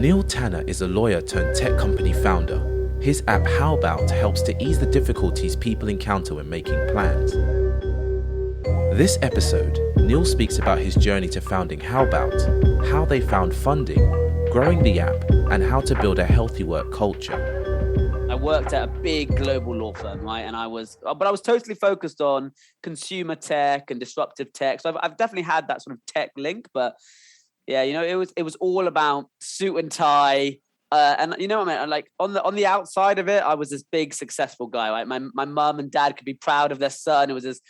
Neil Tanner is a lawyer turned tech company founder. His app How About helps to ease the difficulties people encounter when making plans. This episode, Neil speaks about his journey to founding How About, how they found funding, growing the app, and how to build a healthy work culture. I worked at a big global law firm, right? And I was totally focused on consumer tech and disruptive tech. So I've definitely had that sort of tech link, but yeah, you know, it was all about suit and tie. And you know what I mean? Like on the outside of it, I was this big successful guy, right? My mum and dad could be proud of their son. It was this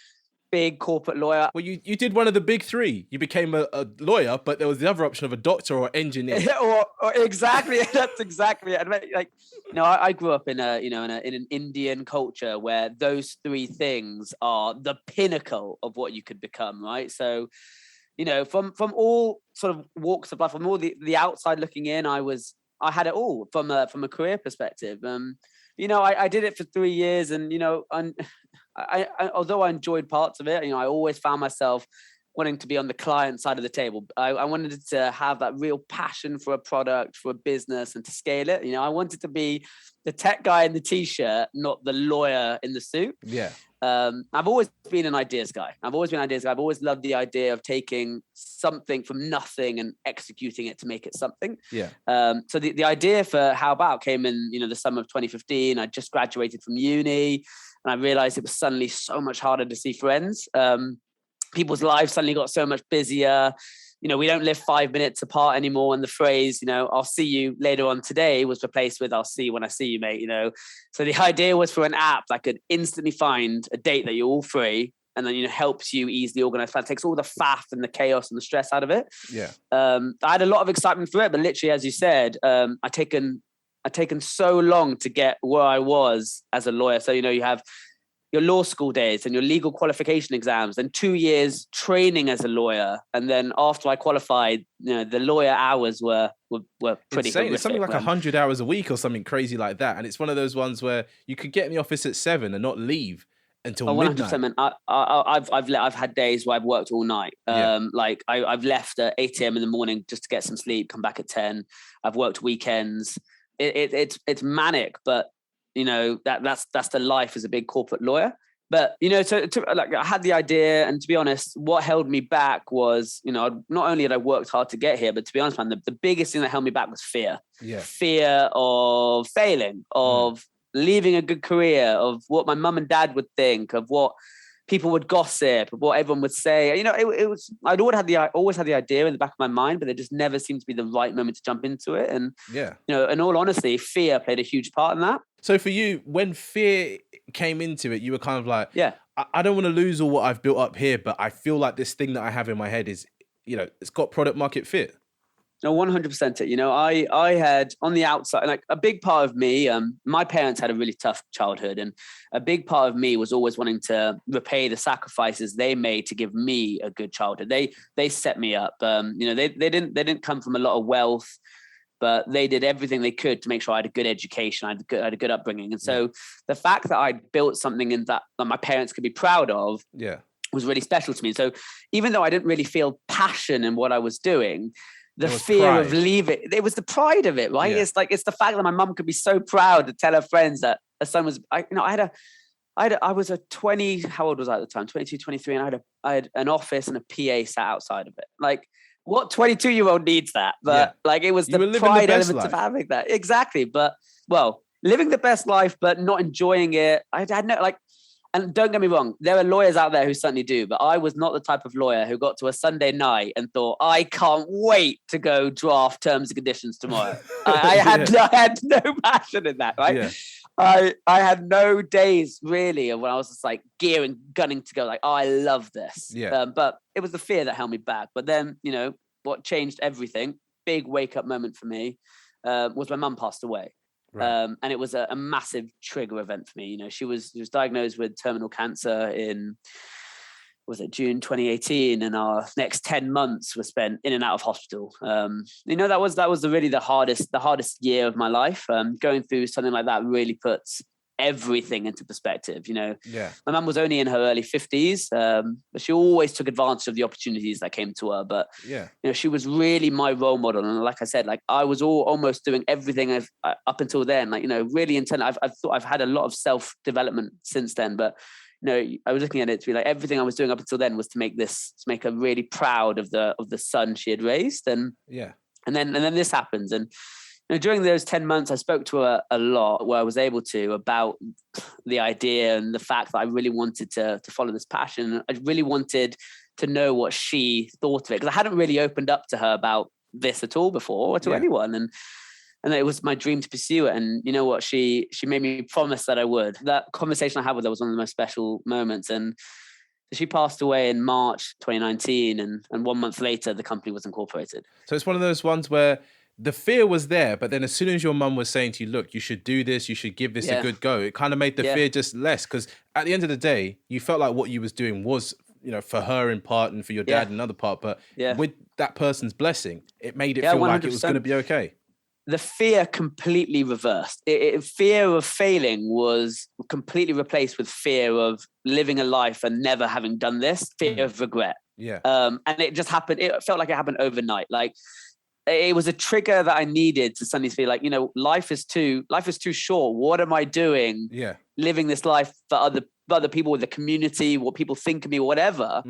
big corporate lawyer. Well, you did one of the big three. You became a lawyer, but there was the other option of a doctor or engineer. or exactly, that's exactly it. And like, you know, I grew up in in an Indian culture where those three things are the pinnacle of what you could become, right? So, you know, from all sort of walks of life, from all the outside looking in, I had it all from a career perspective. You know, I did it for 3 years, and you know, I although I enjoyed parts of it, you know, I always found myself wanting to be on the client side of the table. I wanted to have that real passion for a product, for a business, and to scale it. You know, I wanted to be the tech guy in the t-shirt, not the lawyer in the suit. Yeah. I've always been an ideas guy. I've always loved the idea of taking something from nothing and executing it to make it something. Yeah. So the idea for How About came in, you know, the summer of 2015. I just graduated from uni, and I realized it was suddenly so much harder to see friends. People's lives suddenly got so much busier. You know, we don't live 5 minutes apart anymore. And the phrase, you know, I'll see you later on today was replaced with I'll see you when I see you, mate, you know. So the idea was for an app that could instantly find a date that you're all free, and then, you know, helps you easily organize plans, takes all the faff and the chaos and the stress out of it. Yeah. I had a lot of excitement for it, but literally, as you said, I'd taken so long to get where I was as a lawyer. So, you know, you have your law school days and your legal qualification exams, and 2 years training as a lawyer. And then after I qualified, you know, the lawyer hours were pretty insane. It's something like 100 hours a week or something crazy like that. And it's one of those ones where you could get in the office at 7 and not leave until midnight. 100%. I've had days where I've worked all night. Like I've left at 8 a.m. in the morning just to get some sleep, come back at 10. I've worked weekends. It's manic, but you know, that's the life as a big corporate lawyer. But, you know, so like I had the idea, and to be honest, what held me back was, you know, not only had I worked hard to get here, but to be honest, man, the biggest thing that held me back was fear. Yeah. Fear of failing, of leaving a good career, of what my mum and dad would think, of what people would gossip, of what everyone would say. You know, it was, I'd always had the idea in the back of my mind, but it just never seemed to be the right moment to jump into it. And, yeah, you know, in all honesty, fear played a huge part in that. So for you, when fear came into it, you were kind of like, yeah, I don't want to lose all what I've built up here, but I feel like this thing that I have in my head is, you know, it's got product market fit. No, 100% it. You know, I had on the outside, like a big part of me, my parents had a really tough childhood, and a big part of me was always wanting to repay the sacrifices they made to give me a good childhood. They set me up. You know, they didn't come from a lot of wealth, but they did everything they could to make sure I had a good education. I had a good upbringing. And so the fact that I built something in that my parents could be proud of, was really special to me. So even though I didn't really feel passion in what I was doing, the fear pride of leaving, it was the pride of it, right? Yeah. It's the fact that my mum could be so proud to tell her friends that her son was, I was a 20, how old was I at the time? 22, 23. And I had an office and a PA sat outside of it. Like, what 22-year-old needs that? But like, it was the pride element of having that. Exactly. But well, living the best life, but not enjoying it. I had no, like, and don't get me wrong, there are lawyers out there who certainly do, but I was not the type of lawyer who got to a Sunday night and thought, I can't wait to go draft terms and conditions tomorrow. I had no passion in that, right? Yeah. I had no days really when I was just like gunning to go, like, oh, I love this. Yeah. But it was the fear that held me back. But then, you know, what changed everything, big wake up moment for me, was my mum passed away. Right. And it was a massive trigger event for me. You know, she was diagnosed with terminal cancer in, was it June 2018, and our next 10 months were spent in and out of hospital. You know, that was really the hardest year of my life. Going through something like that really puts everything into perspective. Yeah. My mum was only in her early 50s, but she always took advantage of the opportunities that came to her. But Yeah. she was really my role model, and like I said, like I was almost doing everything up until then. Like really intent. I've thought I've had a lot of self development since then, but I was looking at it to be like everything I was doing up until then was to make her really proud of the son she had raised, and then this happens. And during those 10 months, I spoke to her a lot, where I was able to, about the idea and the fact that I really wanted to follow this passion. I really wanted to know what she thought of it, because I hadn't really opened up to her about this at all before, or to anyone. And it was my dream to pursue it. And you know what? She made me promise that I would. That conversation I had with her was one of the most special moments. And she passed away in March 2019. And 1 month later, the company was incorporated. So it's one of those ones where the fear was there, but then as soon as your mum was saying to you, look, you should do this, you should give this a good go, it kind of made the fear just less. Because at the end of the day, you felt like what you was doing was, for her in part and for your dad in another part. But with that person's blessing, it made it feel 100%. Like it was going to be okay. The fear completely reversed. Fear of failing was completely replaced with fear of living a life and never having done this, fear of regret. Yeah. And it just happened. It felt like it happened overnight. Like it was a trigger that I needed to suddenly feel like, life is too short. What am I doing? Yeah. Living this life for other people, the community, what people think of me, whatever.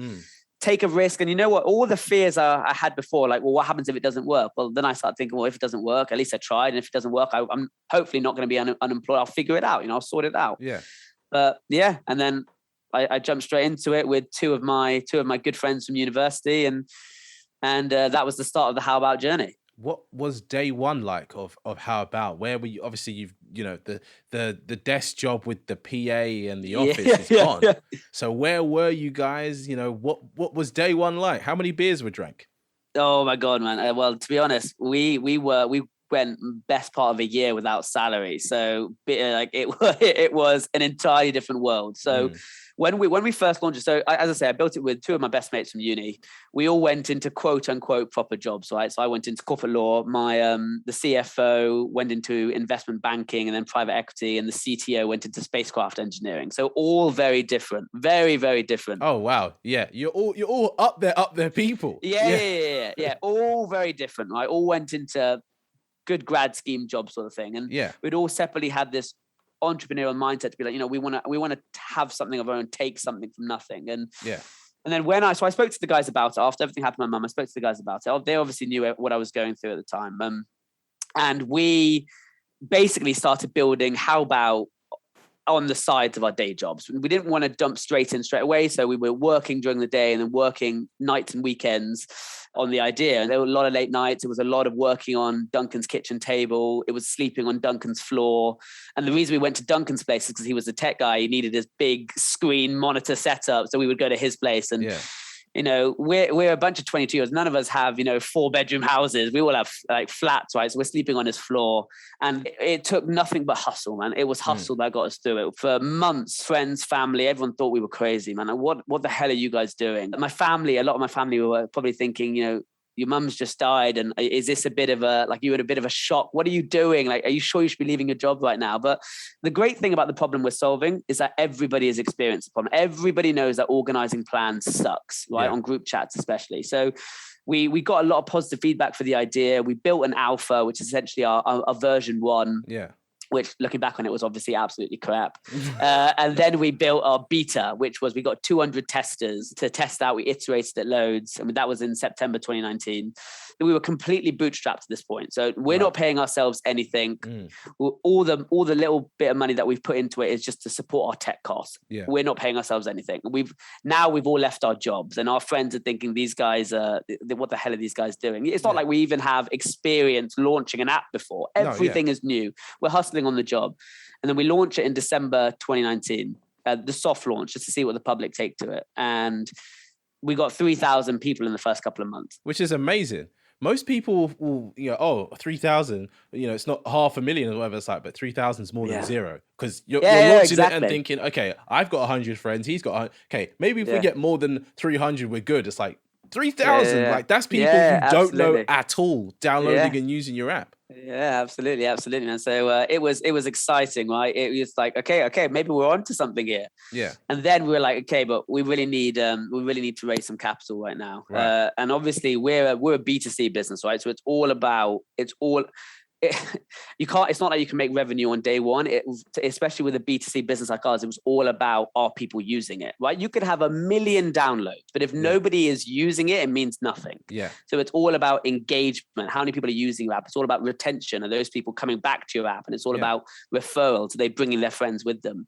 Take a risk. And you know what? All the fears I had before, like, well, what happens if it doesn't work? Well, then I started thinking, well, if it doesn't work, at least I tried. And if it doesn't work, I'm hopefully not going to be unemployed. I'll figure it out. I'll sort it out. Yeah. And then I jumped straight into it with two of my good friends from university, and that was the start of the How About journey. What was day one like of How About? Where were you? Obviously, you've the desk job with the PA and the office is gone. Yeah. So where were you guys? What was day one like? How many beers were drank? Oh my God, man! Well, to be honest, we went best part of a year without salary. So it was an entirely different world. So when we first launched it, so as I say, I built it with two of my best mates from uni. We all went into quote unquote proper jobs, right? So I went into corporate law. My the CFO went into investment banking and then private equity, and the CTO went into spacecraft engineering. So all very different, very, very different. Oh wow, yeah, you're all up there people. Yeah. All very different, right? All went into good grad scheme job sort of thing, and we'd all separately had this entrepreneurial mindset to be like, we want to have something of our own, take something from nothing. And then I spoke to the guys about it after everything happened to my mum. I spoke to the guys about it. They obviously knew what I was going through at the time, and we basically started building How About on the sides of our day jobs. We didn't want to jump straight away, so we were working during the day and then working nights and weekends on the idea. And there were a lot of late nights. It was a lot of working on Duncan's kitchen table. It was sleeping on Duncan's floor. And the reason we went to Duncan's place is because he was a tech guy. He needed his big screen monitor setup, so we would go to his place. And we're a bunch of 22-year-olds. None of us have 4-bedroom houses. We all have like flats, right? So we're sleeping on his floor, and it took nothing but hustle, man. It was hustle that got us through it. For months, friends, family, everyone thought we were crazy, man. Like, what the hell are you guys doing? My family, a lot of my family were probably thinking, your mum's just died, and is this a bit of you in a bit of a shock? What are you doing? Like, are you sure you should be leaving your job right now? But the great thing about the problem we're solving is that everybody has experienced the problem. Everybody knows that organizing plans sucks, right? On group chats especially. So we got a lot of positive feedback for the idea. We built an alpha, which is essentially our version 1. Yeah. Which, looking back on it, was obviously absolutely crap. And then we built our beta, which was, we got 200 testers to test out. We iterated it loads. I mean, that was in September 2019. We were completely bootstrapped to this point. So we're not paying ourselves anything. All the little bit of money that we've put into it is just to support our tech costs. Yeah. We're not paying ourselves anything. We've all left our jobs, and our friends are thinking, these guys, what the hell are these guys doing? It's not like we even have experience launching an app before. Everything is new. We're hustling on the job. And then we launched it in December 2019, the soft launch, just to see what the public take to it. And we got 3,000 people in the first couple of months. Which is amazing. Most people will, 3,000, it's not 500,000 or whatever it's like, but 3,000 is more than zero. Because you're launching it and thinking, okay, I've got 100 friends, he's got 100. Okay, maybe if we get more than 300, we're good. It's like 3,000, like that's people who don't know at all downloading and using your app. Yeah, absolutely, absolutely. And so it was exciting, right? It was like, okay, maybe we're onto something here. Yeah. And then we were like, okay, but we really need to raise some capital right now. Right. And obviously we're a B2C business, right? So you can't, it's not like you can make revenue on day one. Especially with a B2C business like ours, it was all about, are people using it, right? You could have 1 million downloads, but if nobody is using it, it means nothing. Yeah. So it's all about engagement. How many people are using your app? It's all about retention. Are those people coming back to your app? And it's all about referrals. Are they bringing their friends with them?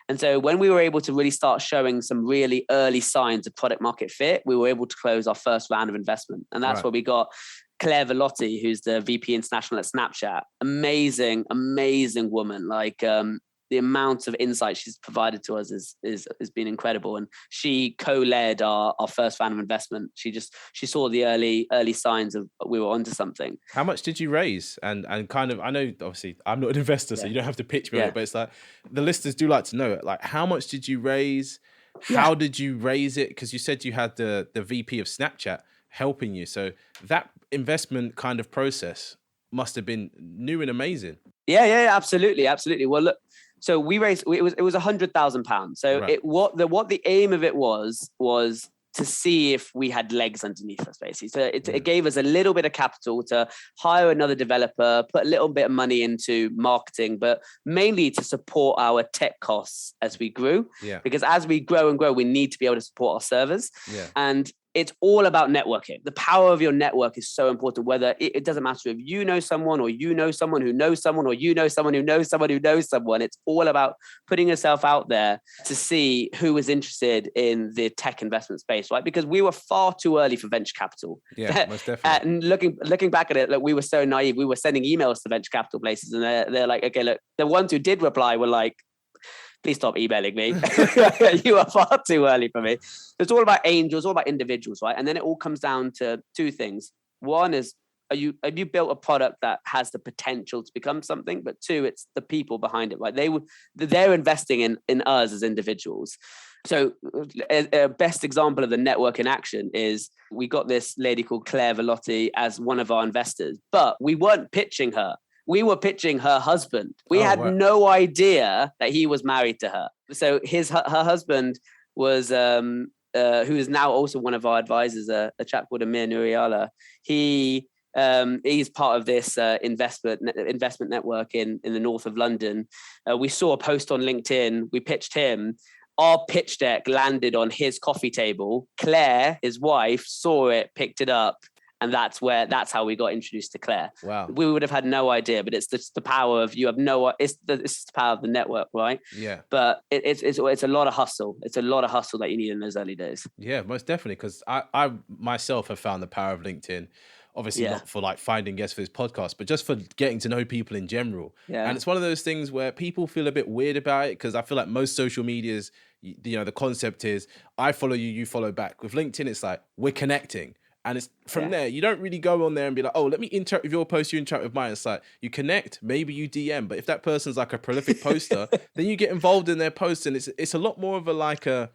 And so when we were able to really start showing some really early signs of product market fit, we were able to close our first round of investment. And that's where we got Claire Velotti, who's the VP International at Snapchat. Amazing, amazing woman. Like the amount of insight she's provided to us has been incredible. And she co-led our first round of investment. She saw the early signs of we were onto something. How much did you raise? And kind of, I know obviously I'm not an investor, so you don't have to pitch me on it, but it's like the listeners do like to know it. Like, how much did you raise? How did you raise it? Because you said you had the VP of Snapchat helping you. So that investment kind of process must have been new and amazing. Yeah, absolutely. Well, look, so we raised, it was £100,000. So what the aim of it was to see if we had legs underneath us, basically. So it gave us a little bit of capital to hire another developer, put a little bit of money into marketing, but mainly to support our tech costs as we grew. Yeah. Because as we grow and grow, we need to be able to support our servers. Yeah. And it's all about networking. The power of your network is so important, whether it doesn't matter if you know someone or you know someone who knows someone or you know someone who knows someone who knows someone. It's all about putting yourself out there to see who is interested in the tech investment space, right? Because we were far too early for venture capital. Yeah, most definitely. And looking back at it, like, we were so naive. We were sending emails to venture capital places and they're like, okay, look, the ones who did reply were like, please stop emailing me. You are far too early for me. It's all about angels, all about individuals, right? And then it all comes down to two things. One is, have you built a product that has the potential to become something? But two, it's the people behind it, right? They're investing in us as individuals. So a best example of the network in action is we got this lady called Claire Velotti as one of our investors, but we weren't pitching her. We were pitching her husband. We had no idea that he was married to her. So her husband was, who is now also one of our advisors, a chap called Amir Nuriala. He's part of this investment network in the north of London. We saw a post on LinkedIn. We pitched him. Our pitch deck landed on his coffee table. Claire, his wife, saw it, picked it up. And that's how we got introduced to Claire. Wow. We would have had no idea, but it's the power of, it's the power of the network, right? Yeah. But it's a lot of hustle. It's a lot of hustle that you need in those early days. Yeah, most definitely. Because I myself have found the power of LinkedIn, obviously not for like finding guests for this podcast, but just for getting to know people in general. Yeah. And it's one of those things where people feel a bit weird about it, because I feel like most social medias, the concept is I follow you, you follow back. With LinkedIn, it's like we're connecting. And it's from there, you don't really go on there and be like, oh, let me interact with your post, you interact with mine. It's like you connect, maybe you DM. But if that person's like a prolific poster, then you get involved in their posts. And it's a lot more of I feel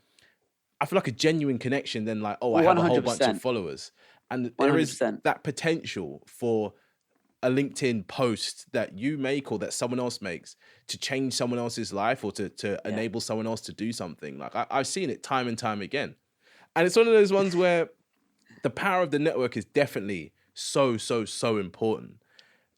like a genuine connection than like, oh, I have 100%. A whole bunch of followers. And there 100%. Is that potential for a LinkedIn post that you make or that someone else makes to change someone else's life or to enable someone else to do something. Like I've seen it time and time again. And it's one of those ones where the power of the network is definitely so important.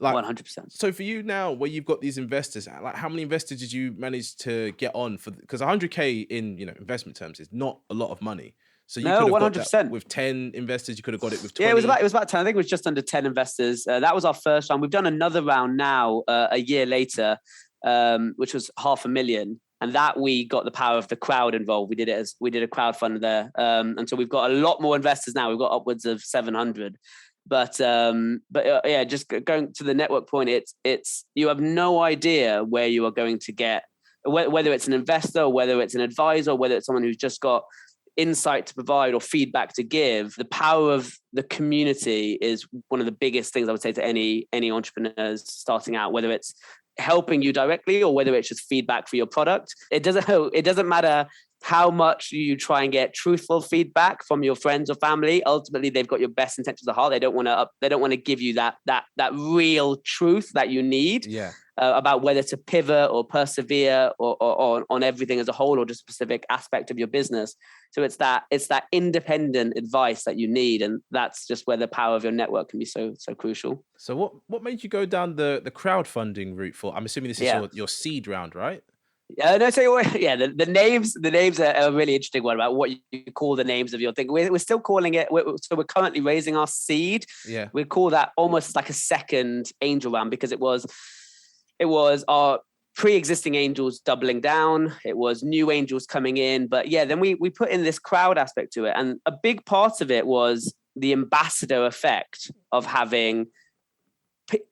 Like 100%. So for you now, where you've got these investors, like how many investors did you manage to get on for? Because 100K in investment terms is not a lot of money. So you could have 100%. Got that with 10 investors. You could have got it with 20. Yeah, it was about 10. I think it was just under 10 investors. That was our first round. We've done another round now, a year later, which was $500,000. And that we got the power of the crowd involved. We did a crowdfund there. And so we've got a lot more investors now. We've got upwards of 700. But just going to the network point, it's you have no idea where you are going to get, whether it's an investor, whether it's an advisor, whether it's someone who's just got insight to provide or feedback to give. The power of the community is one of the biggest things I would say to any entrepreneurs starting out, whether it's helping you directly or whether it's just feedback for your product. It doesn't matter how much you try and get truthful feedback from your friends or family. Ultimately, they've got your best intentions at heart. They don't want to give you that real truth that you need. About whether to pivot or persevere or on everything as a whole or just a specific aspect of your business. So it's that independent advice that you need, and that's just where the power of your network can be so crucial. So what made you go down the crowdfunding route for? I'm assuming this is your seed round, right? Yeah, no. So the names are a really interesting one about what you call the names of your thing. We're still calling it. So we're currently raising our seed. Yeah, we call that almost like a second angel round because it was our pre-existing angels doubling down. It was new angels coming in. But yeah, then we put in this crowd aspect to it. And a big part of it was the ambassador effect of having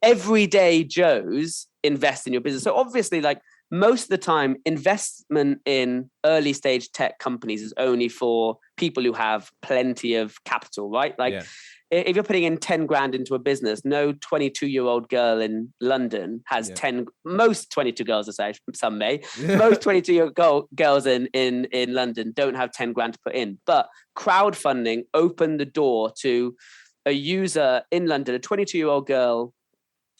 everyday Joes invest in your business. So obviously, like most of the time, investment in early stage tech companies is only for people who have plenty of capital, right? Like if you're putting in 10 grand into a business, no 22-year-old girl in London has 10, most 22 girls, aside, some may, most 22-year-old girls in London don't have 10 grand to put in. But crowdfunding opened the door to a user in London, a 22-year-old girl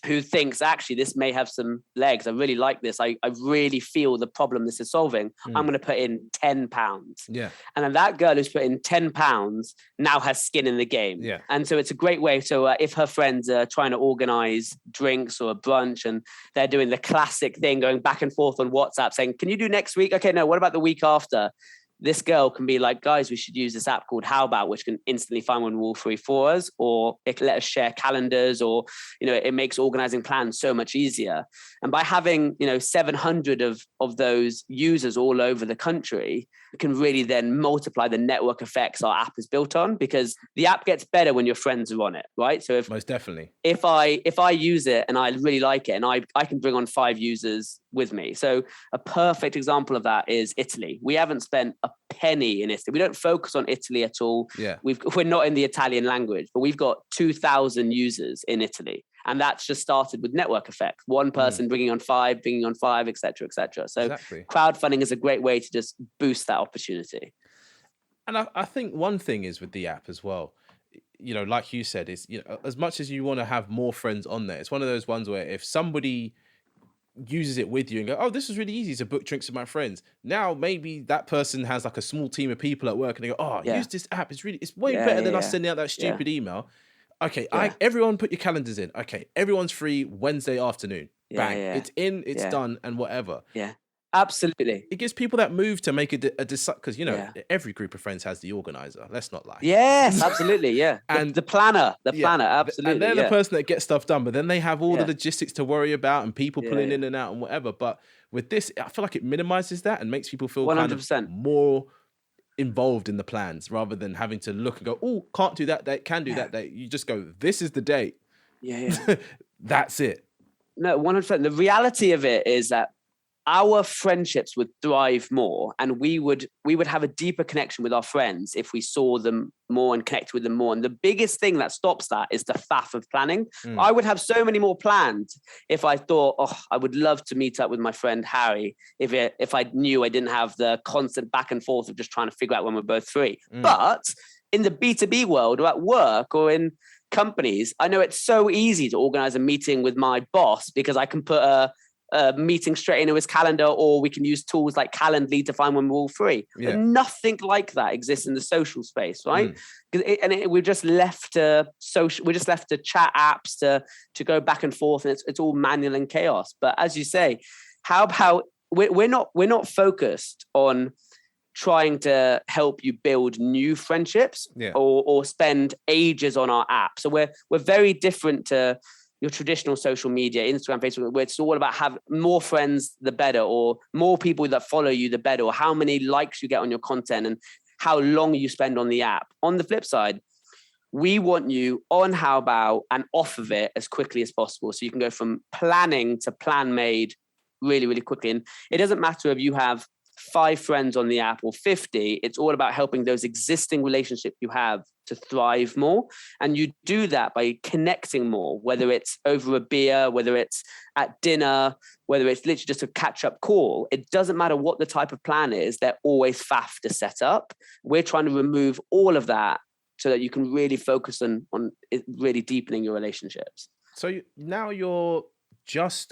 who thinks actually this may have some legs. I really like this. I really feel the problem this is solving. I'm going to put in £10. Yeah. And then that girl who's put in £10 now has skin in the game. Yeah. And so it's a great way. So if her friends are trying to organize drinks or a brunch and they're doing the classic thing, going back and forth on WhatsApp saying, can you do next week? Okay, no, what about the week after? This girl can be like, guys, we should use this app called How About, which can instantly find one Wall 3 for us, or it can let us share calendars, or, it makes organizing plans so much easier. And by having, 700 of those users all over the country, it can really then multiply the network effects our app is built on, because the app gets better when your friends are on it, right? So most definitely, if I use it and I really like it, and I can bring on 5 users with me. So a perfect example of that is Italy. We haven't spent a penny in Italy. We don't focus on Italy at all. Yeah. We're not in the Italian language, but we've got 2,000 users in Italy. And that's just started with network effect. One person bringing on 5, et cetera, et cetera. So crowdfunding is a great way to just boost that opportunity. And I think one thing is with the app as well, like you said, is, as much as you want to have more friends on there, it's one of those ones where if somebody uses it with you and go, oh, this is really easy to book drinks with my friends. Now, maybe that person has like a small team of people at work and they go, oh, use this app. It's way better than us sending out that stupid email. Okay, everyone put your calendars in. Okay, everyone's free Wednesday afternoon. Bang. It's in, it's done, and whatever. Yeah, absolutely. It gives people that move to make a decision, because, every group of friends has the organizer. Let's not lie. Yes, absolutely, yeah. And the planner, absolutely. And they're the person that gets stuff done, but then they have all the logistics to worry about and people pulling in and out and whatever. But with this, I feel like it minimizes that and makes people feel 100%. kind of more involved in the plans, rather than having to look and go, oh, can't do that date, can do that date. You just go, this is the date. Yeah. That's it. No, 100%. The reality of it is that our friendships would thrive more, and we would have a deeper connection with our friends if we saw them more and connected with them more. And the biggest thing that stops that is the faff of planning. I would have so many more planned if I thought, oh, I would love to meet up with my friend Harry if I knew I didn't have the constant back and forth of just trying to figure out when we're both free. But in the B2B world, or at work or in companies, I know it's so easy to organize a meeting with my boss because I can put a meeting straight into his calendar, or we can use tools like Calendly to find when we're all free. But nothing like that exists in the social space, right? We're just left to chat apps to go back and forth, and it's all manual and chaos. But as you say, how about we're not focused on trying to help you build new friendships or spend ages on our app. So we're very different to your traditional social media, Instagram, Facebook, where it's all about have more friends, the better, or more people that follow you, the better, or how many likes you get on your content and how long you spend on the app. On the flip side, we want you on How About and off of it as quickly as possible. So you can go from planning to plan made really, really quickly. And it doesn't matter if you have 5 friends on the app or 50. It's all about helping those existing relationships you have to thrive more. And you do that by connecting more, whether it's over a beer, whether it's at dinner, whether it's literally just a catch-up call. It doesn't matter what the type of plan is, they're always faff to set up. We're trying to remove all of that so that you can really focus on it, really deepening your relationships. So now you're just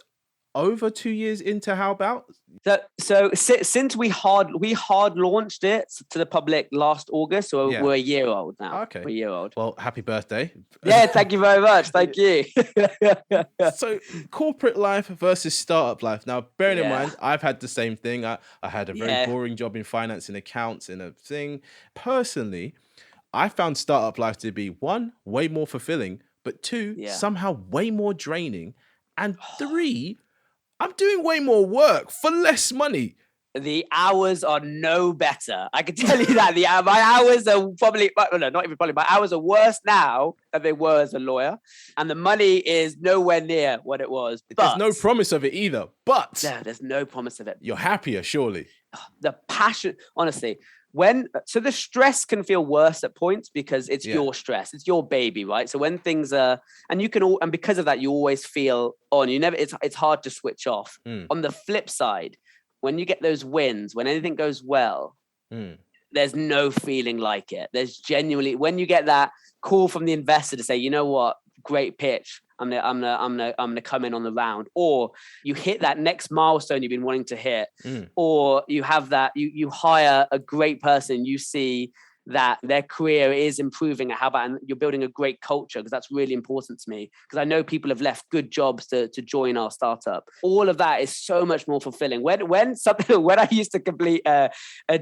over 2 years into How About? So since we hard launched it to the public last August, so we're a year old now. Okay. We're a year old. Well, happy birthday. Yeah, thank you very much. Thank you. So corporate life versus startup life. Now, bearing in mind, I've had the same thing. I had a very boring job in finance and accounts and a thing. Personally, I found startup life to be 1, way more fulfilling, but 2, somehow way more draining. And 3, I'm doing way more work for less money. The hours are no better. I can tell you that. My hours are probably, no, not even probably, my hours are worse now than they were as a lawyer. And the money is nowhere near what it was. There's no promise of it either. But there's no promise of it. You're happier, surely. The passion, honestly. So the stress can feel worse at points because it's your stress, it's your baby, right? So when things are, and because of that, you always feel on. It's hard to switch off. On the flip side, when you get those wins, when anything goes well, there's no feeling like it. There's genuinely, when you get that call from the investor to say, you know what, great pitch, I'm gonna come in on the round, or you hit that next milestone you've been wanting to hit, or you have that you hire a great person, you see that their career is improving at How About, and you're building a great culture, because that's really important to me, because I know people have left good jobs to join our startup. All of that is so much more fulfilling. When I used to complete a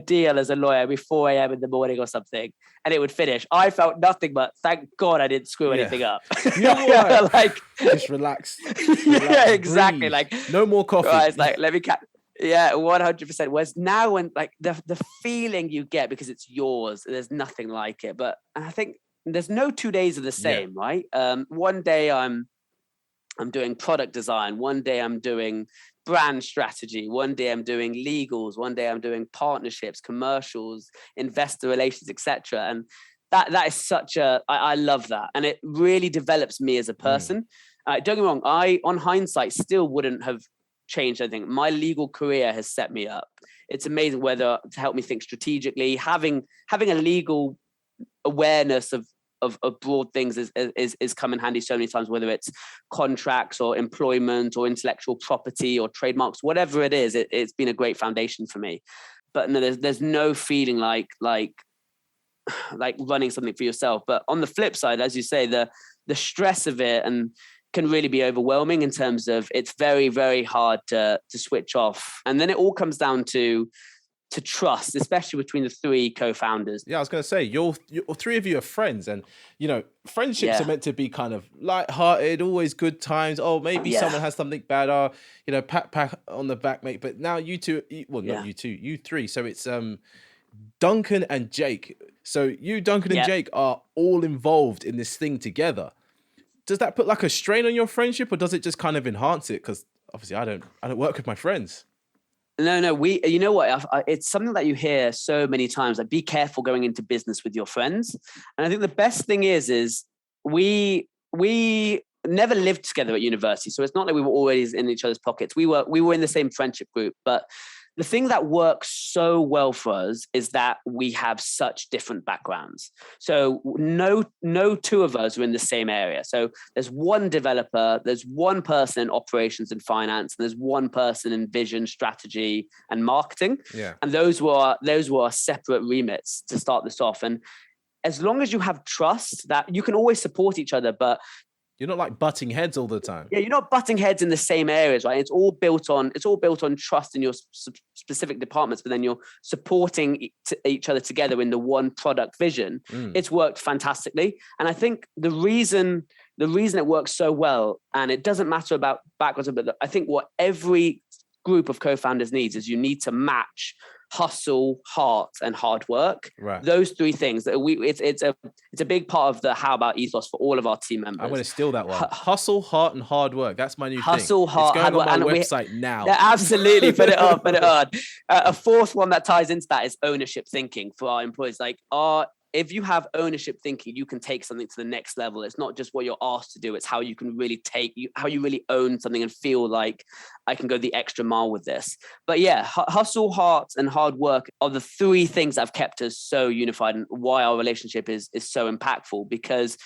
deal as a lawyer before 4 a.m. in the morning or something, and it would finish, I felt nothing but thank God I didn't screw anything up. You know what? Like, just relax. Yeah, exactly. Breathe. Like, no more coffee. Guys, like, let me yeah, 100%. Whereas now, when like the feeling you get because it's yours, there's nothing like it. But I think there's no 2 days are the same, right? One day I'm doing product design. One day I'm doing brand strategy. One day I'm doing legals. One day I'm doing partnerships, commercials, investor relations, etc. And that is such I love that, and it really develops me as a person. Don't get me wrong. I, on hindsight, still wouldn't have changed anything. My legal career has set me up. It's amazing whether to help me think strategically, having a legal awareness of broad things is come in handy so many times, whether it's contracts or employment or intellectual property or trademarks, whatever it is, it's been a great foundation for me. But no, there's no feeling like running something for yourself. But on the flip side, as you say, the stress of it and can really be overwhelming in terms of it's very, very hard to switch off. And then it all comes down to trust, especially between the 3 co-founders. Yeah, I was going to say, you're 3 of you are friends, and friendships are meant to be kind of light-hearted, always good times. Oh, maybe someone has something bad, pat on the back, mate. But now you 2, not you 2, you 3. So it's Duncan and Jake. So you, Duncan and Jake are all involved in this thing together. Does that put like a strain on your friendship, or does it just kind of enhance it? Because obviously I don't work with my friends. No, you know what? It's something that you hear so many times, like be careful going into business with your friends. And I think the best thing is we never lived together at university. So it's not like we were always in each other's pockets. We were in the same friendship group, but the thing that works so well for us is that we have such different backgrounds. So no 2 of us are in the same area. So there's one developer, there's one person in operations and finance, and there's one person in vision, strategy, and marketing. Yeah. And those were our separate remits to start this off. And as long as you have trust, that you can always support each other, but you're not like butting heads all the time. Yeah, you're not butting heads in the same areas, right? It's all built on trust in your specific departments, but then you're supporting each other together in the one product vision. It's worked fantastically. And I think the reason it works so well, and it doesn't matter about backgrounds, but I think what every group of co-founders needs is you need to match hustle, heart, and hard work. Right. Those three things that it's a big part of the How About ethos for all of our team members. I'm going to steal that one. Hustle, heart, and hard work. That's my new thing. Hustle, heart, it's going hard on work. my website now. Yeah, absolutely. Put it on. A fourth one that ties into that is ownership thinking for our employees. Like, if you have ownership thinking, you can take something to the next level. It's not just what you're asked to do. It's how you can really how you really own something and feel like I can go the extra mile with this. But yeah, hustle, heart, and hard work are the three things that have kept us so unified and why our relationship is so impactful, because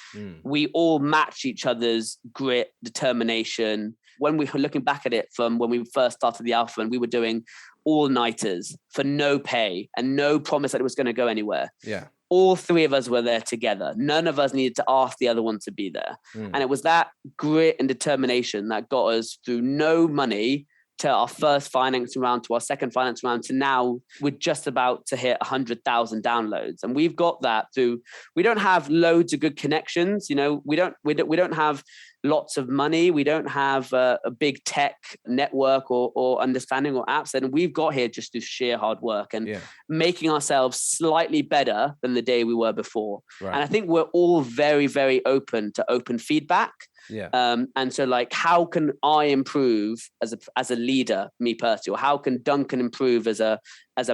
we all match each other's grit, determination. When we were looking back at it from when we first started the Alpha, and we were doing all-nighters for no pay and no promise that it was going to go anywhere. Yeah. All three of us were there together. None of us needed to ask the other one to be there. And it was that grit and determination that got us through no money to our first financing round, to our second financing round, to now we're just about to hit 100,000 downloads. And we've got that through, we don't have loads of good connections. You know, we don't have lots of money. We don't have a big tech network or understanding or apps. And we've got here just through sheer hard work and making ourselves slightly better than the day we were before. Right. And I think we're all very, very open to open feedback. Yeah. And so like, how can I improve as a leader, me personally, or how can Duncan improve as a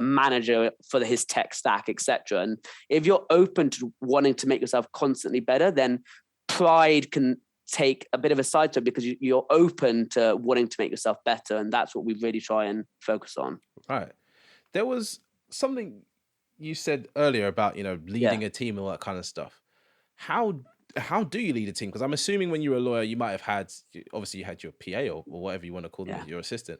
manager for his tech stack, etc. And if you're open to wanting to make yourself constantly better, then pride can take a bit of a side to it, because you're open to wanting to make yourself better. And that's what we really try and focus on. Right. There was something you said earlier about, leading a team and all that kind of stuff. How do you lead a team? Because I'm assuming when you were a lawyer, you might have had, obviously you had your PA or whatever you want to call them, your assistant.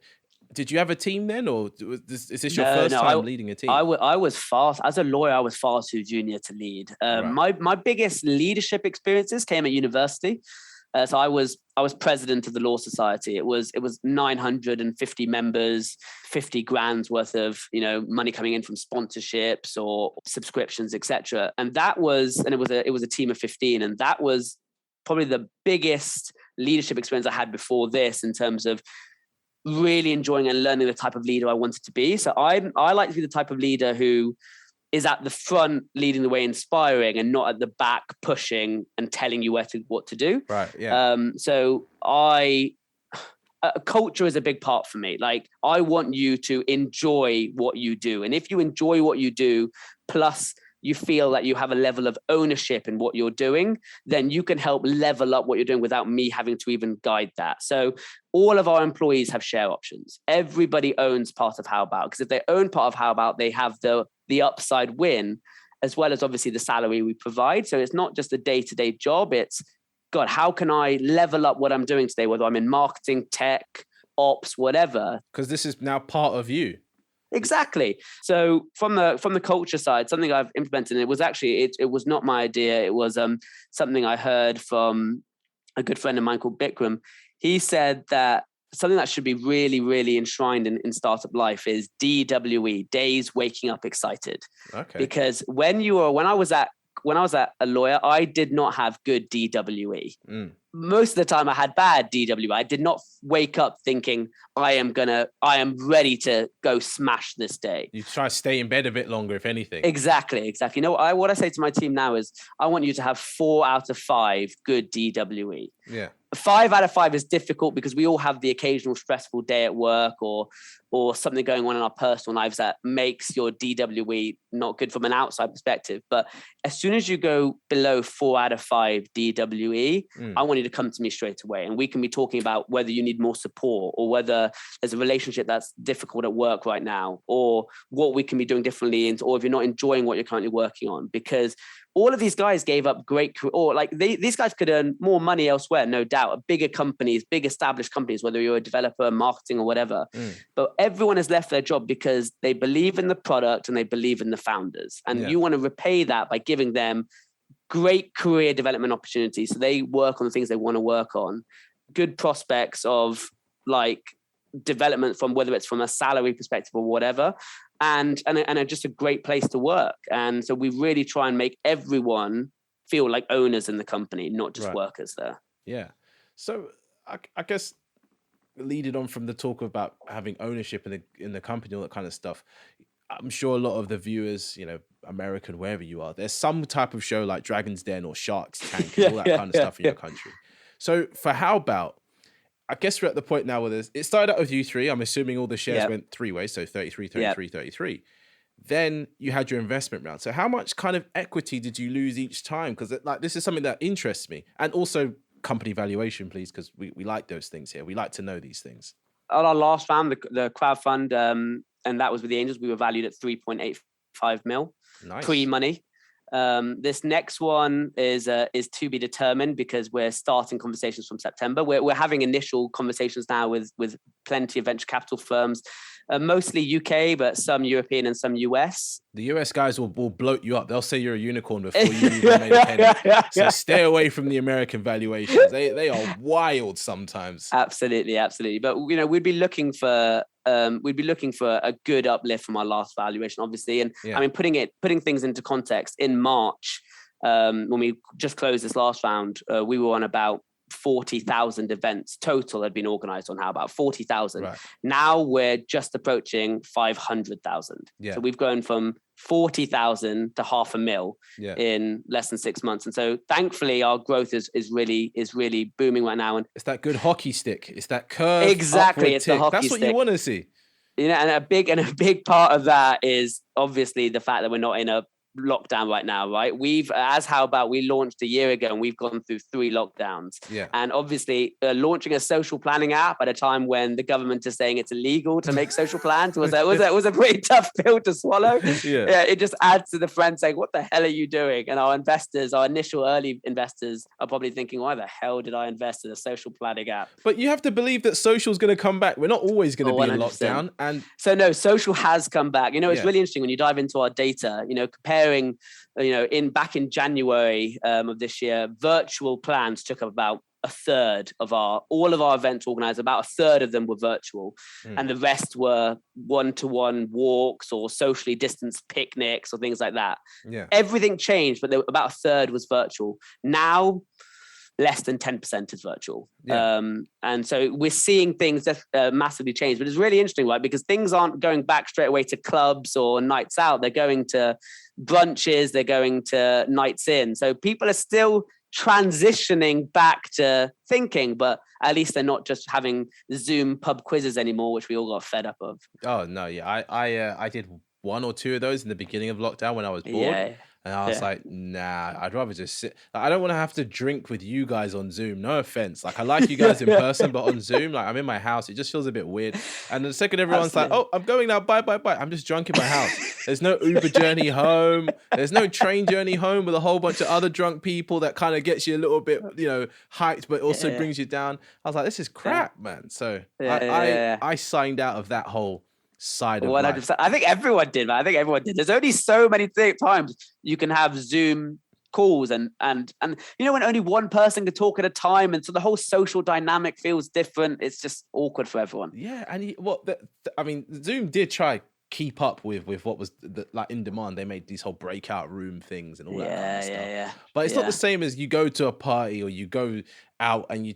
Did you have a team then, or is this your first time leading a team? I was fast. As a lawyer, I was far too junior to lead. Right. My biggest leadership experiences came at university. So I was president of the Law Society. It was 950 members, 50 grand's worth of money coming in from sponsorships or subscriptions, etc. And it was a team of 15, and that was probably the biggest leadership experience I had before this, in terms of really enjoying and learning the type of leader I wanted to be. So I like to be the type of leader who is at the front leading the way, inspiring, and not at the back pushing and telling you what to do. Right. Yeah. So culture is a big part for me. Like, I want you to enjoy what you do. And if you enjoy what you do, plus you feel that you have a level of ownership in what you're doing, then you can help level up what you're doing without me having to even guide that. So all of our employees have share options. Everybody owns part of How About, because if they own part of How About, they have the upside win, as well as obviously the salary we provide. So it's not just a day-to-day job. It's, God, how can I level up what I'm doing today, whether I'm in marketing, tech, ops, whatever. Because this is now part of you. Exactly. So from the culture side, something I've implemented, and it was actually, it was not my idea. It was something I heard from a good friend of mine called Bikram. He said that something that should be really, really enshrined in startup life is DWE, days waking up excited. Okay. Because when I was at a lawyer, I did not have good DWE. Most of the time I had bad DWE. I did not wake up thinking I am ready to go smash this day. You try to stay in bed a bit longer, if anything. Exactly. You know, what I say to my team now is, I want you to have 4 out of 5 good DWE. Yeah. 5 out of 5 is difficult, because we all have the occasional stressful day at work or something going on in our personal lives that makes your DWE not good from an outside perspective. But as soon as you go below 4 out of 5 DWE, I want you to come to me straight away. And we can be talking about whether you need more support, or whether there's a relationship that's difficult at work right now, or what we can be doing differently, or if you're not enjoying what you're currently working on. Because all of these guys gave up these guys could earn more money elsewhere, no doubt, bigger companies, big established companies, whether you're a developer, marketing, or whatever. But everyone has left their job because they believe in the product and they believe in the founders. And you want to repay that by giving them great career development opportunities, so they work on the things they want to work on, good prospects of like development, from whether it's from a salary perspective or whatever, and just a great place to work. And so we really try and make everyone feel like owners in the company, not just workers there. Yeah. So I guess leading on from the talk about having ownership in the company, all that kind of stuff. I'm sure a lot of the viewers, American, wherever you are, there's some type of show like Dragon's Den or Shark's Tank and all that kind of stuff in your country. So for How About, I guess we're at the point now where it started out with you three. I'm assuming all the shares went three ways, so 33, 33, 33. Then you had your investment round. So how much kind of equity did you lose each time? Because this is something that interests me. And also company valuation, please, because we like those things here. We like to know these things. On our last round, the crowdfund, and that was with the Angels, we were valued at 3.85 mil pre-money. This next one is to be determined because we're starting conversations from September. We're having initial conversations now with plenty of venture capital firms, mostly UK, but some European and some US. The US guys will bloat you up. They'll say you're a unicorn before you even made a penny. So stay away from the American valuations. They are wild sometimes. Absolutely. But we'd be looking for a good uplift from our last valuation, obviously. And I mean, putting things into context, in March, when we just closed this last round, we were on about 40,000 events total had been organized on How About 40,000. Right. Now we're just approaching 500,000. Yeah. So we've grown from 40,000 to 500,000 in less than 6 months. And so thankfully our growth is really booming right now. And it's that good hockey stick. It's that curve. Exactly. It's tick. the hockey That's what stick. You want to see. And a big part of that is obviously the fact that we're not in a lockdown right now, right? How About we launched a year ago and we've gone through 3 lockdowns. And obviously launching a social planning app at a time when the government is saying it's illegal to make social plans was a pretty tough pill to swallow. It just adds to the friend saying, what the hell are you doing? And our initial early investors are probably thinking, why the hell did I invest in a social planning app? But you have to believe that social is going to come back. We're not always going to be in lockdown. And so no, social has come back. It's really interesting when you dive into our data, comparing, back in January of this year, virtual plans took up about a third of all of our events organized. About a third of them were virtual, and the rest were one-to-one walks or socially distanced picnics or things like that. Everything changed, but about a third was virtual. Now, less than 10% is virtual. And so we're seeing things that massively change, but it's really interesting, right? Because things aren't going back straight away to clubs or nights out. They're going to brunches, they're going to nights in. So people are still transitioning back to thinking, but at least they're not just having Zoom pub quizzes anymore, which we all got fed up of. Oh no. Yeah. I did 1 or 2 of those in the beginning of lockdown when I was bored. And I was like, nah, I'd rather just sit. I don't want to have to drink with you guys on Zoom. No offense. I like you guys in person, but on Zoom, I'm in my house. It just feels a bit weird. And the second everyone's like, oh, I'm going now. Bye. I'm just drunk in my house. There's no Uber journey home. There's no train journey home with a whole bunch of other drunk people that kind of gets you a little bit, hyped, but also brings you down. I was like, this is crap, man. So I signed out of that whole side of 100%. Life. I think everyone did, man. There's only so many times you can have Zoom calls and when only one person can talk at a time, and so the whole social dynamic feels different. It's just awkward for everyone. Yeah, and Zoom did try keep up with what was in demand. They made these whole breakout room things and all that kind of stuff. But it's not the same as you go to a party or you go out and you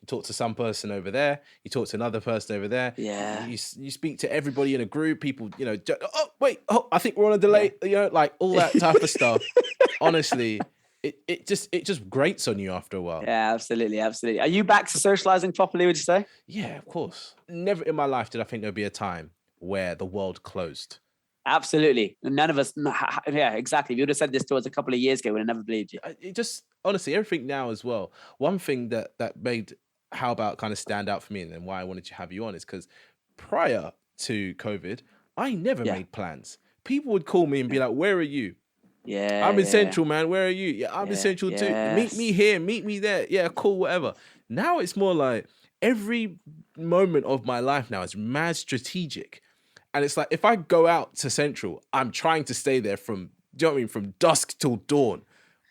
talk to some person over there, you talk to another person over there. Yeah. You speak to everybody in a group. People, I think we're on a delay. All that type of stuff. Honestly, it just grates on you after a while. Yeah, absolutely. Are you back to socializing properly, would you say? Yeah, of course. Never in my life did I think there'd be a time where the world closed. Absolutely. None of us. Yeah, exactly. If you would have said this to us a couple of years ago, we'd have never believed you. It just, honestly, everything now as well. One thing that made How About kind of stand out for me, and then why I wanted to have you on, is because prior to COVID, I never made plans. People would call me and be like, where are you? Yeah. I'm in Central, man. Where are you? Yeah, I'm in Central too. Meet me here. Meet me there. Yeah, cool, whatever. Now it's more like every moment of my life now is mad strategic. And it's like, if I go out to Central, I'm trying to stay there from dusk till dawn.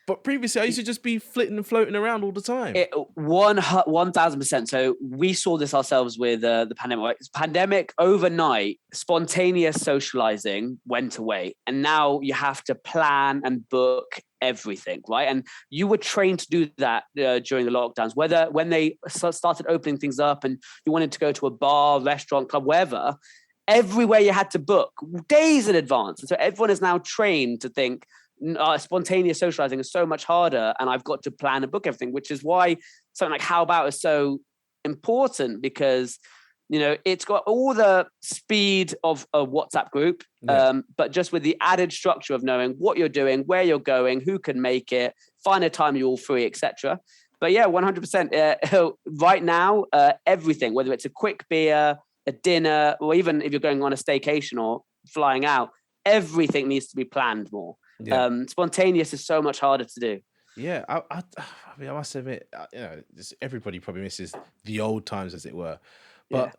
But previously, I used to just be flitting and floating around all the time. 1,000%. So we saw this ourselves with the pandemic. Pandemic overnight, spontaneous socializing went away. And now you have to plan and book everything, right? And you were trained to do that during the lockdowns, when they started opening things up and you wanted to go to a bar, restaurant, club, wherever, everywhere you had to book days in advance. And so everyone is now trained to think spontaneous socializing is so much harder and I've got to plan and book everything, which is why something like How About is so important, because it's got all the speed of a WhatsApp group, but just with the added structure of knowing what you're doing, where you're going, who can make it, find a time you're all free, etc. But yeah, 100%. Right now, everything, whether it's a quick beer, a dinner, or even if you're going on a staycation or flying out, everything needs to be planned more. Yeah. Spontaneous is so much harder to do. Yeah, I mean, I must admit, everybody probably misses the old times, as it were. But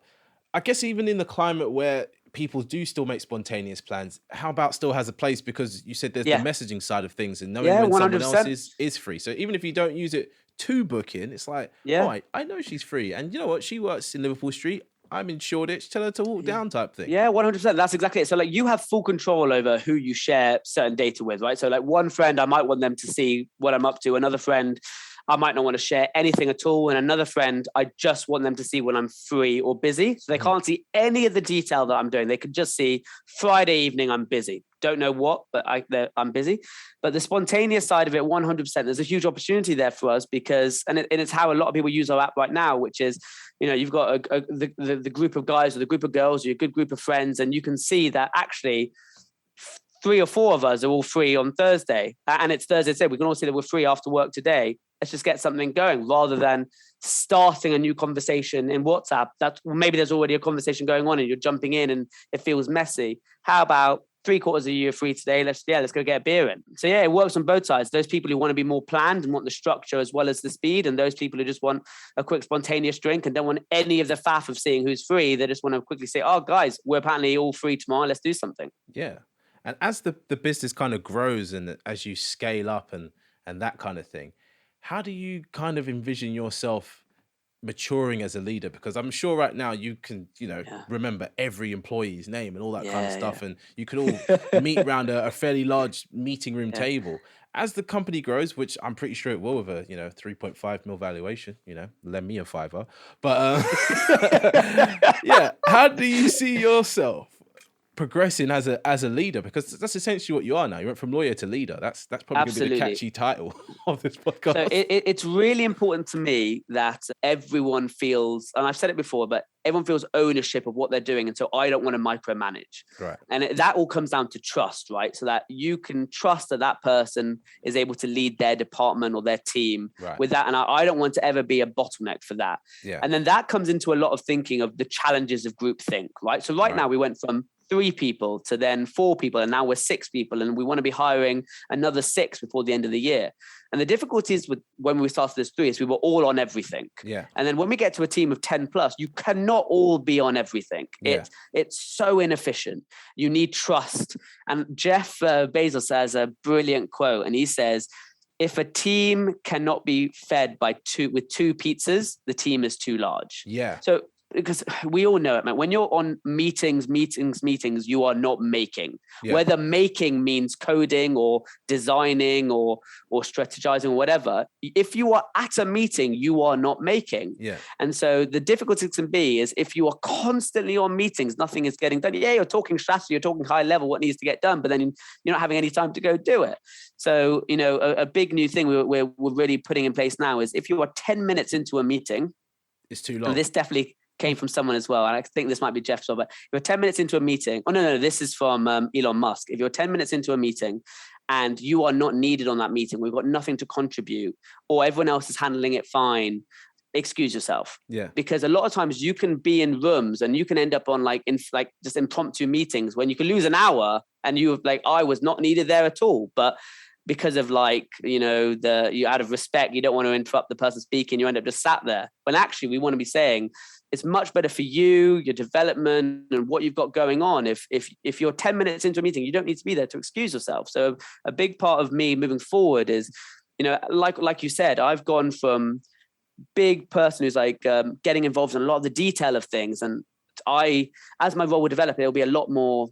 I guess even in the climate where people do still make spontaneous plans, How About still has a place, because you said there's the messaging side of things and knowing when 100%. Someone else is free. So even if you don't use it to book in, it's like, right, I know she's free. And you know what? She works in Liverpool Street. I'm in Shoreditch, tell her to walk down type thing. Yeah, 100%. That's exactly it. So like you have full control over who you share certain data with, right? So like one friend, I might want them to see what I'm up to. Another friend, I might not want to share anything at all. And another friend, I just want them to see when I'm free or busy. So they can't see any of the detail that I'm doing. They could just see Friday evening, I'm busy. Don't know what, but I'm busy. But the spontaneous side of it, 100%, there's a huge opportunity there for us because, and it's how a lot of people use our app right now, which is, you've got the group of guys or the group of girls or your good group of friends, and you can see that actually 3 or 4 of us are all free on Thursday. And it's Thursday today. We can all see that we're free after work today. Let's just get something going rather than starting a new conversation in WhatsApp. Maybe there's already a conversation going on and you're jumping in and it feels messy. How about 3/4 of you are free today? Let's go get a beer in. So yeah, it works on both sides. Those people who want to be more planned and want the structure as well as the speed, and those people who just want a quick spontaneous drink and don't want any of the faff of seeing who's free. They just want to quickly say, oh guys, we're apparently all free tomorrow. Let's do something. Yeah. And as the business kind of grows and as you scale up and that kind of thing, how do you kind of envision yourself maturing as a leader? Because I'm sure right now you can, remember every employee's name and all that kind of stuff. And you could all meet around a fairly large meeting room table. As the company grows, which I'm pretty sure it will with a, 3.5 mil valuation, lend me a $5. But how do you see yourself progressing as a leader? Because that's essentially what you are now. You went from lawyer to leader. That's probably going to be the catchy title of this podcast. So it's really important to me that everyone feels, and I've said it before, but everyone feels ownership of what they're doing. And so I don't want to micromanage. Right. And that all comes down to trust, right? So that you can trust that person is able to lead their department or their team with that. And I don't want to ever be a bottleneck for that. Yeah. And then that comes into a lot of thinking of the challenges of groupthink, right? So right now we went from 3 people to then 4 people, and now we're 6 people, and we want to be hiring another 6 before the end of the year. And the difficulties with when we started this 3 is we were all on everything. Yeah. And then when we get to a team of 10 plus, you cannot all be on everything. It's so inefficient. You need trust. And Jeff Bezos has a brilliant quote, and he says, if a team cannot be fed with 2 pizzas, the team is too large. Yeah. So because we all know it, man. When you're on meetings, you are not making. Yeah. Whether making means coding or designing or strategizing or whatever, if you are at a meeting, you are not making. Yeah. And so the difficulty can be is if you are constantly on meetings, nothing is getting done. Yeah, you're talking strategy, you're talking high level, what needs to get done, but then you're not having any time to go do it. So, a big new thing we're really putting in place now is if you are 10 minutes into a meeting, it's too long. This definitely came from someone as well, and I think this might be Jeff's, but if you're 10 minutes into a meeting, this is from Elon Musk. If you're 10 minutes into a meeting and you are not needed on that meeting, we've got nothing to contribute, or everyone else is handling it fine, excuse yourself. Yeah. Because a lot of times you can be in rooms and you can end up on just impromptu meetings when you can lose an hour and I was not needed there at all, but because of you out of respect, you don't want to interrupt the person speaking, you end up just sat there. When actually we want to be saying it's much better for you, your development and what you've got going on. If you're 10 minutes into a meeting, you don't need to be there to excuse yourself. So a big part of me moving forward is, like you said, I've gone from big person who's getting involved in a lot of the detail of things. And as my role will develop, it'll be a lot more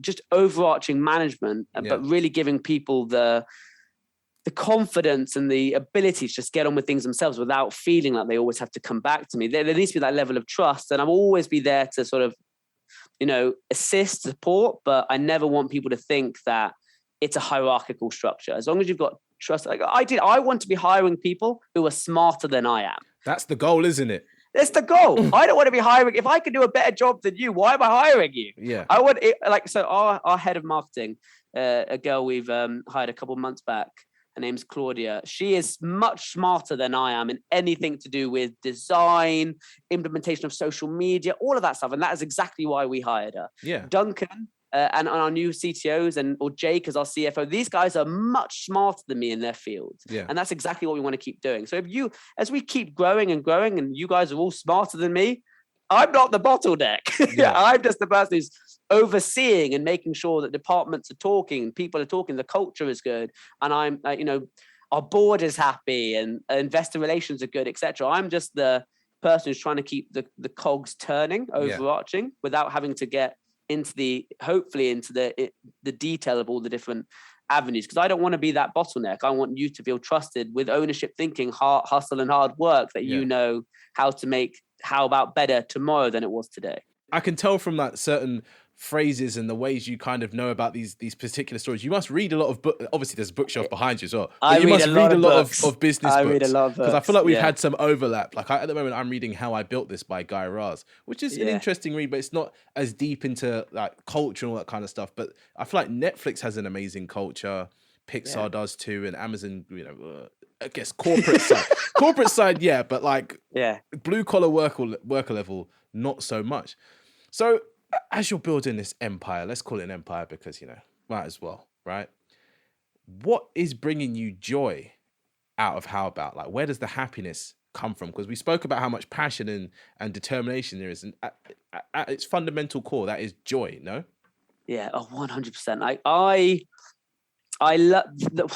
just overarching management, but really giving people the confidence and the ability to just get on with things themselves without feeling like they always have to come back to me. There needs to be that level of trust, and I'll always be there to sort of, assist, support, but I never want people to think that it's a hierarchical structure. As long as you've got trust, I want to be hiring people who are smarter than I am. That's the goal, isn't it? That's the goal. I don't want to be hiring. If I can do a better job than you, why am I hiring you? Yeah. I want it, so our head of marketing, a girl we've hired a couple of months back. Her name's Claudia. She is much smarter than I am in anything to do with design, implementation of social media, all of that stuff. And that is exactly why we hired her. Yeah. Duncan and our new CTOs or Jake as our CFO, these guys are much smarter than me in their fields. Yeah. And that's exactly what we want to keep doing. So as we keep growing and you guys are all smarter than me, I'm not the bottleneck. Yeah. I'm just the person who's overseeing and making sure that departments are talking, people are talking, the culture is good, and I'm our board is happy and investor relations are good, etc. I'm just the person who's trying to keep the cogs turning, overarching, without having to get into the detail of all the different avenues, because I don't want to be that bottleneck. I want you to feel trusted with ownership thinking, hustle and hard work, that you know how to make how about better tomorrow than it was today. I can tell from that certain phrases and the ways you kind of know about these particular stories. You must read a lot of books. Obviously, there's a bookshelf behind you as well. You must read a lot of business books. I read a lot of books. Because I feel like we've had some overlap. Like at the moment, I'm reading How I Built This by Guy Raz, which is an interesting read, but it's not as deep into like culture and all that kind of stuff. But I feel like Netflix has an amazing culture. Pixar does too, and Amazon, I guess corporate side, but like blue collar worker level, not so much. So as you're building this empire, let's call it an empire because, might as well, right? What is bringing you joy out of How About? Like, where does the happiness come from? Because we spoke about how much passion and determination there is. And at its fundamental core, that is joy, no? Yeah, 100%. I love the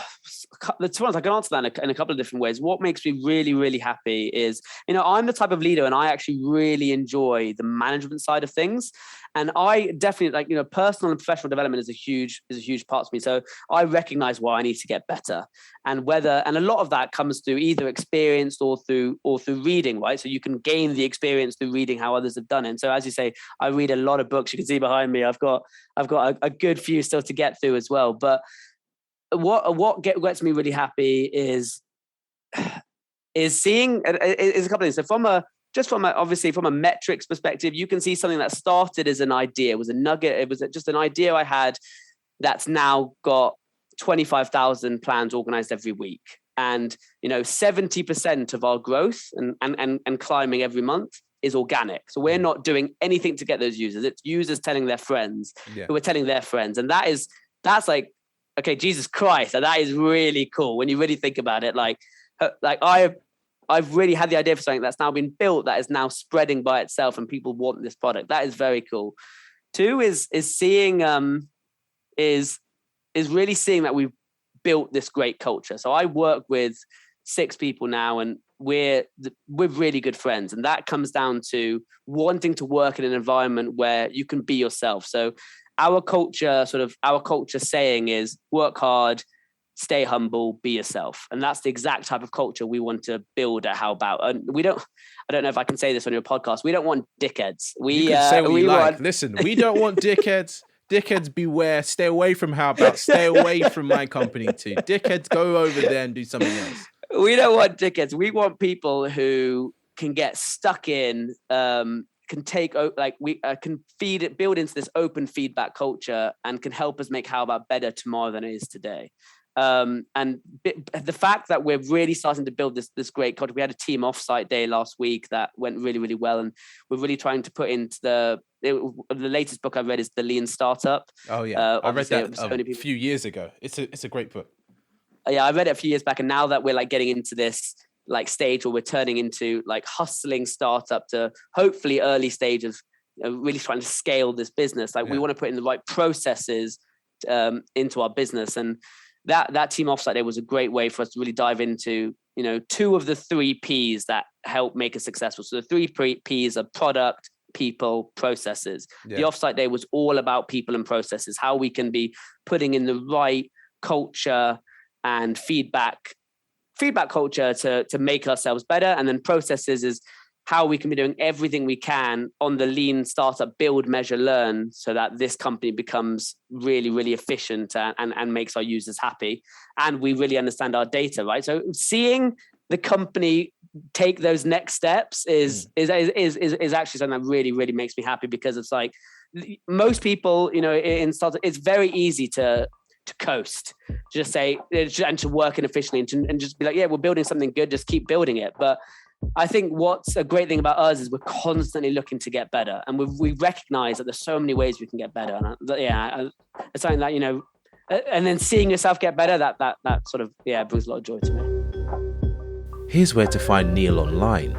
ones I can answer that in a couple of different ways. What makes me really, really happy is, I'm the type of leader and I actually really enjoy the management side of things. And I definitely personal and professional development is a huge part of me. So I recognize why I need to get better, and a lot of that comes through either experience or through reading, right? So you can gain the experience through reading how others have done it. And so, as you say, I read a lot of books. You can see behind me, I've got a good few still to get through as well. But what gets me really happy is seeing is a couple of things. So from a metrics perspective, you can see something that started as an idea, it was a nugget, it was just an idea I had that's now got 25,000 plans organized every week. And 70% of our growth and climbing every month is organic. So we're not doing anything to get those users. It's users telling their friends who are telling their friends. And that's like, okay, Jesus Christ, and that is really cool when you really think about it. Like I've really had the idea for something that's now been built, that is now spreading by itself, and people want this product. That is very cool. Two is seeing is really seeing that we've built this great culture. So I work with 6 people now, and we're really good friends, and that comes down to wanting to work in an environment where you can be yourself. So our culture saying is work hard, stay humble, be yourself. And that's the exact type of culture we want to build at How About. And I don't know if I can say this on your podcast. We don't want dickheads. You can say what you like. Listen, we don't want dickheads. Dickheads beware. Stay away from How About. Stay away from my company too. Dickheads, go over there and do something else. We don't want dickheads. We want people who can get stuck in, can take we can build into this open feedback culture, and can help us make How About better tomorrow than it is today. And the fact that we're really starting to build this great culture. We had a team offsite day last week that went really, really well, and we're really trying to put into the latest book I read is The Lean Startup. Oh yeah, I read that a few years ago. It's a great book. Yeah, I read it a few years back, and now that we're getting into this stage where we're turning into hustling startup to hopefully early stage of really trying to scale this business. We want to put in the right processes into our business, and that team offsite day was a great way for us to really dive into 2 of the 3 P's that help make us successful. So the 3 P's are product, people, processes. The offsite day was all about people and processes, how we can be putting in the right culture and feedback culture to make ourselves better. And then processes is how we can be doing everything we can on the lean startup, build, measure, learn, so that this company becomes really, really efficient and makes our users happy. And we really understand our data, right? So seeing the company take those next steps is actually something that really, really makes me happy, because it's like most people, in startup, it's very easy to coast, to just say, and to work inefficiently and just be like, yeah, we're building something good, just keep building it. But I think what's a great thing about us is we're constantly looking to get better, and we recognize that there's so many ways we can get better. And it's something that, and then seeing yourself get better, that sort of, brings a lot of joy to me. Here's where to find Neil online.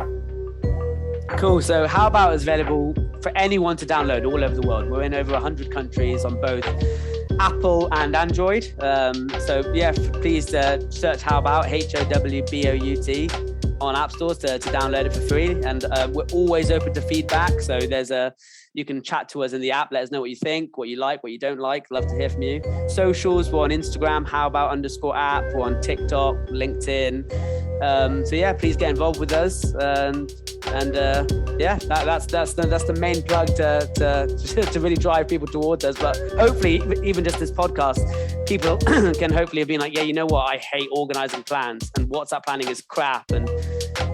Cool. So How About is available for anyone to download all over the world. We're in over 100 countries on both Apple and Android. Please search How About, HOWBOUT, on app stores to download it for free. And we're always open to feedback. So you can chat to us in the app. Let us know what you think, what you like, what you don't like. Love to hear from you. Socials, we're on Instagram, HowAbout_app. We're on TikTok, LinkedIn. Please get involved with us. That's the main plug to really drive people towards us. But hopefully, even just this podcast, people can hopefully have been like, yeah, you know what? I hate organizing plans, and WhatsApp planning is crap, and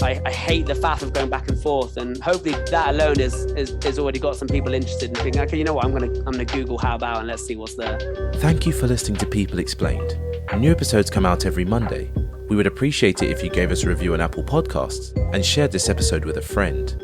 I hate the faff of going back and forth. And hopefully that alone is already got some people interested in thinking, okay, you know what? I'm gonna Google How About and let's see what's there. Thank you for listening to People Explained. New episodes come out every Monday. We would appreciate it if you gave us a review on Apple Podcasts and shared this episode with a friend.